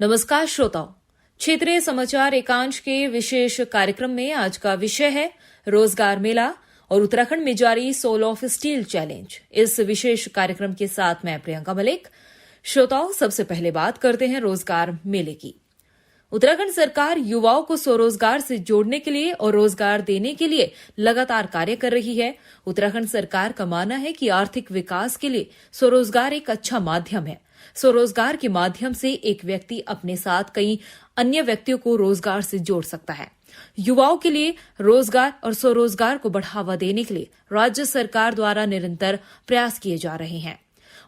नमस्कार श्रोताओं, क्षेत्रीय समाचार एकांश के विशेष कार्यक्रम में आज का विषय है रोजगार मेला और उत्तराखंड में जारी सोल ऑफ स्टील चैलेंज। इस विशेष कार्यक्रम के साथ मैं प्रियंका मलिक। श्रोताओं, सबसे पहले बात करते हैं रोजगार मेले की। उत्तराखंड सरकार युवाओं को स्वरोजगार से जोड़ने के लिए और रोजगार देने के लिए लगातार कार्य कर रही है। उत्तराखंड सरकार का मानना है कि आर्थिक विकास के लिए स्वरोजगार एक अच्छा माध्यम है। स्वरोजगार के माध्यम से एक व्यक्ति अपने साथ कई अन्य व्यक्तियों को रोजगार से जोड़ सकता है। युवाओं के लिए रोजगार और स्वरोजगार को बढ़ावा देने के लिए राज्य सरकार द्वारा निरंतर प्रयास किए जा रहे हैं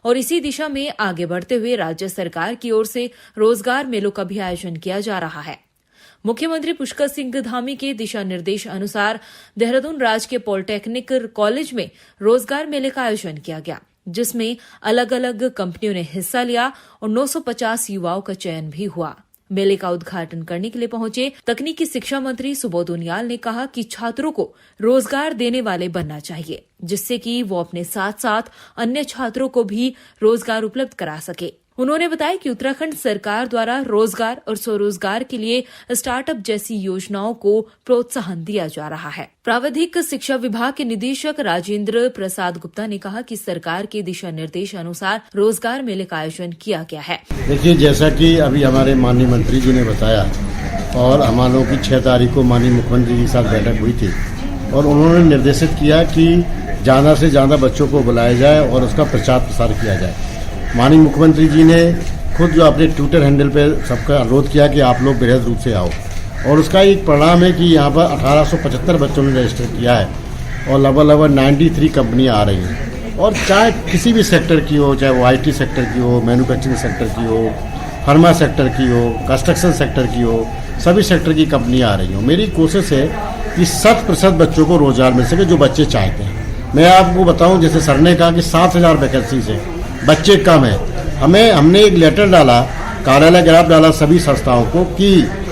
और इसी दिशा में आगे बढ़ते हुए राज्य सरकार की ओर से रोजगार मेलों का भी आयोजन किया जा रहा है। मुख्यमंत्री पुष्कर सिंह धामी के दिशा निर्देश अनुसार देहरादून राजकीय पॉलिटेक्निक कॉलेज में रोजगार मेले का आयोजन किया गया, जिसमें अलग अलग कंपनियों ने हिस्सा लिया और 950 युवाओं का चयन भी हुआ। मेले का उद्घाटन करने के लिए पहुंचे तकनीकी शिक्षा मंत्री सुबोध उनियाल ने कहा कि छात्रों को रोजगार देने वाले बनना चाहिए, जिससे कि वो अपने साथ साथ अन्य छात्रों को भी रोजगार उपलब्ध करा सके। उन्होंने बताया कि उत्तराखंड सरकार द्वारा रोजगार और स्वरोजगार के लिए स्टार्टअप जैसी योजनाओं को प्रोत्साहन दिया जा रहा है। प्राविधिक शिक्षा विभाग के निदेशक राजेंद्र प्रसाद गुप्ता ने कहा कि सरकार के दिशा निर्देश अनुसार रोजगार मेले का आयोजन किया गया है। देखिए, जैसा कि अभी हमारे माननीय मंत्री जी ने बताया और हमारे लोगों की 6 तारीख को माननीय मुख्यमंत्री के साथ बैठक हुई थी और उन्होंने निर्देशित किया कि ज्यादा से ज्यादा बच्चों को बुलाया जाए और उसका प्रचार प्रसार किया जाए। माननीय मुख्यमंत्री जी ने खुद जो अपने ट्विटर हैंडल पे सबका अनुरोध किया कि आप लोग बृहद रूप से आओ और उसका एक परिणाम है कि यहाँ पर 1875 बच्चों ने रजिस्टर किया है और लगभग 93 कंपनियाँ आ रही हैं और चाहे किसी भी सेक्टर की हो, चाहे वो IT सेक्टर की हो, मैन्युफैक्चरिंग सेक्टर की हो, फार्मा सेक्टर की हो, कंस्ट्रक्शन सेक्टर की हो, सभी सेक्टर की कंपनियाँ आ रही हो। मेरी कोशिश है कि 100% बच्चों को रोजगार मिल सके जो बच्चे चाहते हैं। मैं आपको बताऊँ, जैसे सर ने कहा कि 7000 वैकेंसी से बच्चे कम है। हमने एक लेटर डाला, कार्यालय ग्राफ डाला सभी संस्थाओं को कि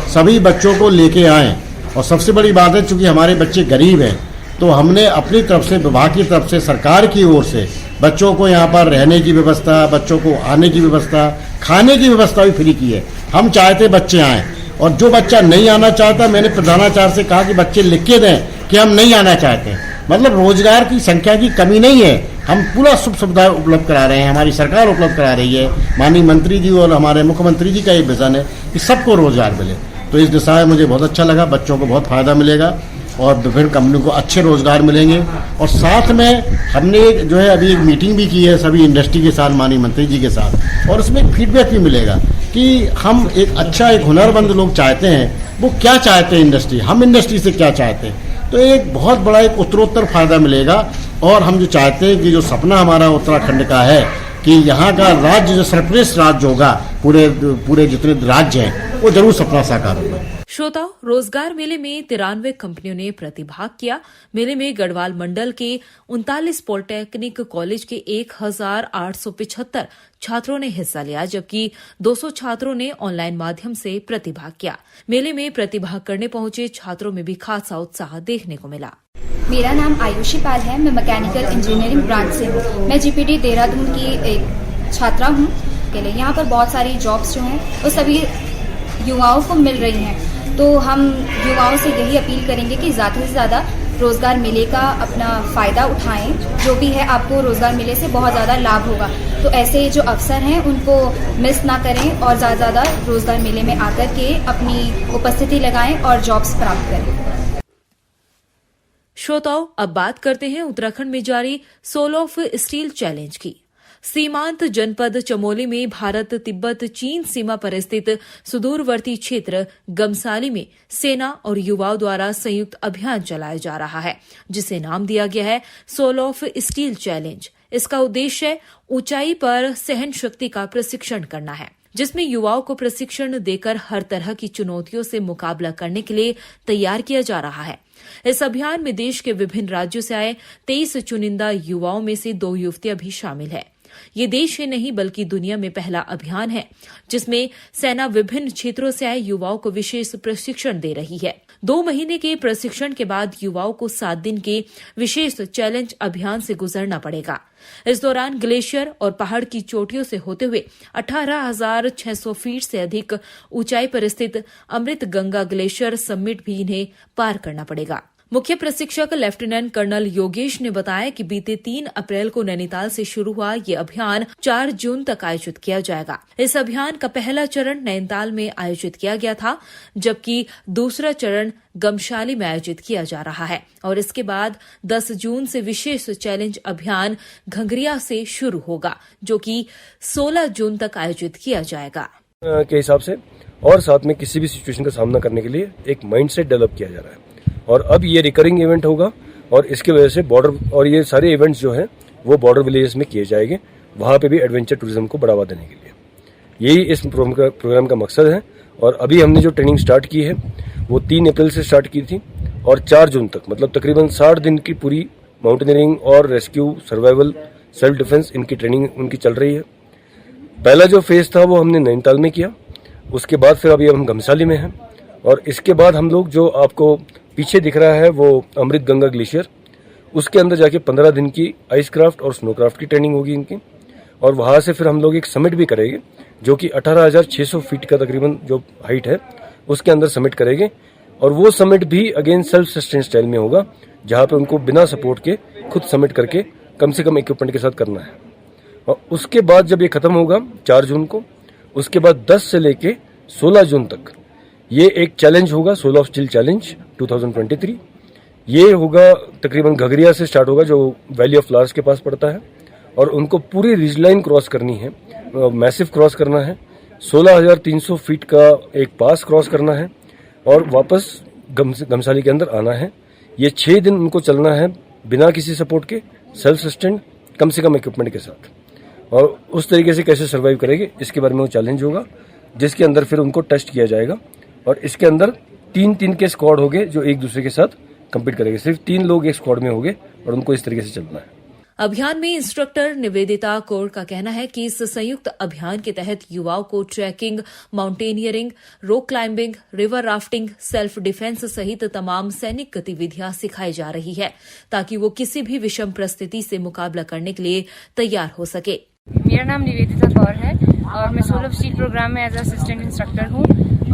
सभी बच्चों को लेके आएं। और सबसे बड़ी बात है, चूंकि हमारे बच्चे गरीब हैं, तो हमने अपनी तरफ से, विभाग की तरफ से, सरकार की ओर से बच्चों को यहाँ पर रहने की व्यवस्था, बच्चों को आने की व्यवस्था, खाने की व्यवस्था भी फ्री की है। हम चाहते बच्चे आएँ और जो बच्चा नहीं आना चाहता, मैंने प्रधानाचार्य से कहा कि बच्चे लिख के दें कि हम नहीं आना चाहते। मतलब रोजगार की संख्या की कमी नहीं है, हम पूरा सुख सुविधा उपलब्ध करा रहे हैं, हमारी सरकार उपलब्ध करा रही है। माननीय मंत्री जी और हमारे मुख्यमंत्री जी का ये विजन है कि सबको रोजगार मिले। तो इस दिशा में मुझे बहुत अच्छा लगा, बच्चों को बहुत फायदा मिलेगा और विभिन्न कंपनियों को अच्छे रोजगार मिलेंगे। और साथ में हमने जो है अभी एक मीटिंग भी की है सभी इंडस्ट्री के साथ, माननीय मंत्री जी के साथ, और उसमें एक फीडबैक भी मिलेगा कि हम एक अच्छा, एक हुनरमंद लोग चाहते हैं, वो क्या चाहते हैं इंडस्ट्री, हम इंडस्ट्री से क्या चाहते हैं। तो एक बहुत बड़ा एक उत्तरोत्तर फायदा मिलेगा और हम जो चाहते हैं कि जो सपना हमारा उत्तराखंड का है कि यहाँ का राज्य जो सर्वश्रेष्ठ राज्य होगा, पूरे जितने राज्य हैं, वो जरूर सपना साकार होगा। श्रोताओ, रोजगार मेले में 93 कंपनियों ने प्रतिभाग किया। मेले में गढ़वाल मंडल के 39 पॉलिटेक्निक कॉलेज के 1875 छात्रों ने हिस्सा लिया, जबकि 200 छात्रों ने ऑनलाइन माध्यम से प्रतिभाग किया। मेले में प्रतिभाग करने पहुंचे छात्रों में भी खासा उत्साह देखने को मिला। मेरा नाम आयुषी पाल है, मैं मैकेनिकल इंजीनियरिंग ब्रांच से हूँ। मैं GPD देहरादून की एक छात्रा हूँ। यहाँ पर बहुत सारी जॉब्स जो हैं वो सभी युवाओं को मिल रही हैं, तो हम युवाओं से यही अपील करेंगे कि ज़्यादा से ज़्यादा रोजगार मेले का अपना फ़ायदा उठाएं। जो भी है, आपको रोजगार मेले से बहुत ज़्यादा लाभ होगा, तो ऐसे जो अवसर हैं उनको मिस ना करें और ज़्यादा से ज़्यादा रोजगार मेले में आकर के अपनी उपस्थिति लगाएं और जॉब्स प्राप्त करें। श्रोताओं, अब बात करते हैं उत्तराखंड में जारी सोल ऑफ स्टील चैलेंज की। सीमांत जनपद चमोली में भारत तिब्बत चीन सीमा पर स्थित सुदूरवर्ती क्षेत्र गमसाली में सेना और युवाओं द्वारा संयुक्त अभियान चलाया जा रहा है, जिसे नाम दिया गया है सोल ऑफ स्टील चैलेंज। इसका उद्देश्य ऊंचाई पर सहन शक्ति का प्रशिक्षण करना है, जिसमें युवाओं को प्रशिक्षण देकर हर तरह की चुनौतियों से मुकाबला करने के लिए तैयार किया जा रहा है। इस अभियान में देश के विभिन्न राज्यों से आए 23 चुनिंदा युवाओं में से 2 युवतियां भी शामिल है। ये देश ही नहीं बल्कि दुनिया में पहला अभियान है जिसमें सेना विभिन्न क्षेत्रों से आए युवाओं को विशेष प्रशिक्षण दे रही है। 2 महीने के प्रशिक्षण के बाद युवाओं को 7 दिन के विशेष चैलेंज अभियान से गुजरना पड़ेगा। इस दौरान ग्लेशियर और पहाड़ की चोटियों से होते हुए 18,600 फीट से अधिक ऊंचाई पर स्थित अमृत गंगा ग्लेशियर समिट भी इन्हें पार करना पड़ेगा। मुख्य प्रशिक्षक लेफ्टिनेंट कर्नल योगेश ने बताया कि बीते 3 अप्रैल को नैनीताल से शुरू हुआ ये अभियान 4 जून तक आयोजित किया जाएगा। इस अभियान का पहला चरण नैनीताल में आयोजित किया गया था, जबकि दूसरा चरण गमशाली में आयोजित किया जा रहा है और इसके बाद 10 जून से विशेष चैलेंज अभियान घंघरिया से शुरू होगा, जो कि 16 जून तक आयोजित किया जाएगा। के हिसाब से और साथ में किसी भी सिचुएशन का सामना करने के लिए एक माइंडसेट डेवलप किया जा रहा है और अब ये रिकरिंग इवेंट होगा और इसके वजह से बॉर्डर और ये सारे इवेंट्स जो हैं वो बॉर्डर विलेजेस में किए जाएंगे, वहाँ पे भी एडवेंचर टूरिज्म को बढ़ावा देने के लिए। यही इस प्रोग्राम का मकसद है और अभी हमने जो ट्रेनिंग स्टार्ट की है वो 3 अप्रैल से स्टार्ट की थी और 4 जून तक, मतलब तकरीबन 60 दिन की पूरी माउंटेनियरिंग और रेस्क्यू, सर्वाइवल, सेल्फ डिफेंस इनकी ट्रेनिंग उनकी चल रही है। पहला जो फेज था वो हमने नैनीताल में किया, उसके बाद फिर अभी हम घमसाली में हैं और इसके बाद हम लोग जो आपको पीछे दिख रहा है वो अमृत गंगा ग्लेशियर, उसके अंदर जाके 15 दिन की आइस क्राफ्ट और स्नो क्राफ्ट की ट्रेनिंग होगी इनकी और वहां से फिर हम लोग एक समिट भी करेंगे जो कि 18,600 फीट का तकरीबन जो हाइट है उसके अंदर समिट करेंगे और वो समिट भी अगेन सेल्फ सस्टेन स्टाइल में होगा, जहां पे उनको बिना सपोर्ट के खुद समिट करके कम से कम इक्विपमेंट के साथ करना है। और उसके बाद जब ये खत्म होगा 4 जून को, उसके बाद 10 से लेके 16 जून तक ये एक चैलेंज होगा, सोल ऑफ स्टील चैलेंज 2023। ये होगा तकरीबन घघरिया से स्टार्ट होगा जो वैली ऑफ फ्लावर्स के पास पड़ता है और उनको पूरी रिज लाइन क्रॉस करनी है, मैसिव क्रॉस करना है, 16,300 फीट का एक पास क्रॉस करना है और वापस घमसाली के अंदर आना है। ये 6 दिन उनको चलना है बिना किसी सपोर्ट के, सेल्फ सस्टेन, कम से कम इक्विपमेंट के साथ और उस तरीके से कैसे सर्वाइव करेंगे इसके बारे में वो चैलेंज होगा, जिसके अंदर फिर उनको टेस्ट किया जाएगा और इसके अंदर 3-3 के स्क्वाड होंगे जो एक दूसरे के साथ कम्पीट करेंगे। सिर्फ 3 लोग एक स्क्वाड में होंगे और उनको इस तरीके से चलना है। अभियान में इंस्ट्रक्टर निवेदिता कौर का कहना है कि इस संयुक्त अभियान के तहत युवाओं को trekking, mountaineering, rock climbing, river rafting, self defence सहित तमाम सैनिक गतिविधियां सिखाई जा रही है ताकि वो किसी भी विषम परिस्थिति से मुकाबला करने के लिए तैयार हो सके। मेरा नाम निवेदिता कौर है और मैं सोल ऑफ स्टील प्रोग्राम में एज असिस्टेंट इंस्ट्रक्टर हूँ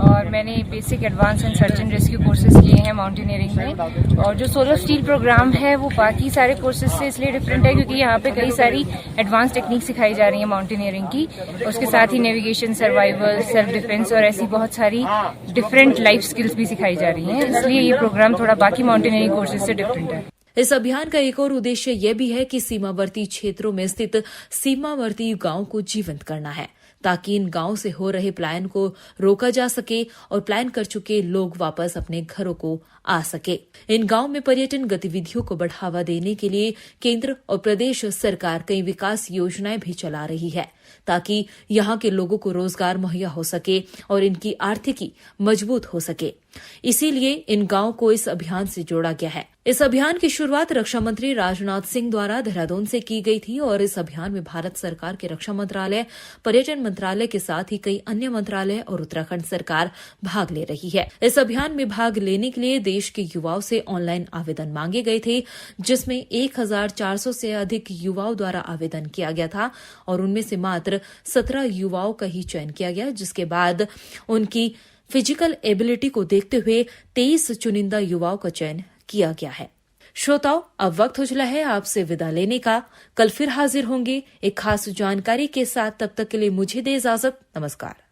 और मैंने basic, advance and search and rescue courses किए हैं माउंटेनियरिंग में। और जो सोल ऑफ स्टील प्रोग्राम है वो बाकी सारे कोर्सेज से इसलिए डिफरेंट है क्योंकि यहाँ पे कई सारी एडवांस टेक्निक सिखाई जा रही है माउंटेनियरिंग की, उसके साथ ही नेविगेशन, सर्वाइवल, सेल्फ डिफेंस और ऐसी बहुत सारी डिफरेंट लाइफ स्किल्स भी सिखाई जा रही हैं, इसलिए ये प्रोग्राम थोड़ा बाकी माउंटेनियरिंग कोर्सेज से डिफरेंट है। इस अभियान का एक और उद्देश्य यह भी है कि सीमावर्ती क्षेत्रों में स्थित सीमावर्ती गांवों को जीवंत करना है ताकि इन गांवों से हो रहे पलायन को रोका जा सके और पलायन कर चुके लोग वापस अपने घरों को आ सके। इन गांवों में पर्यटन गतिविधियों को बढ़ावा देने के लिए केंद्र और प्रदेश सरकार कई विकास योजनाएं भी चला रही है ताकि यहां के लोगों को रोजगार मुहैया हो सके और इनकी आर्थिकी मजबूत हो सके। इसीलिए इन गांवों को इस अभियान से जोड़ा गया है। इस अभियान की शुरुआत रक्षा मंत्री राजनाथ सिंह द्वारा देहरादून से की गई थी और इस अभियान में भारत सरकार के रक्षा मंत्रालय, पर्यटन मंत्रालय के साथ ही कई अन्य मंत्रालय और उत्तराखंड सरकार भाग ले रही है। इस अभियान में भाग लेने के लिए देश के युवाओं से ऑनलाइन आवेदन मांगे गए थे, जिसमें 1,400 से अधिक युवाओं द्वारा आवेदन किया गया था और उनमें से मात्र 17 युवाओं का ही चयन किया गया, जिसके बाद उनकी फिजिकल एबिलिटी को देखते हुए 23 चुनिंदा युवाओं का चयन किया गया है। श्रोताओं, अब वक्त हो चला है आपसे विदा लेने का। कल फिर हाजिर होंगे एक खास जानकारी के साथ। तब तक के लिए मुझे दे इजाजत। नमस्कार।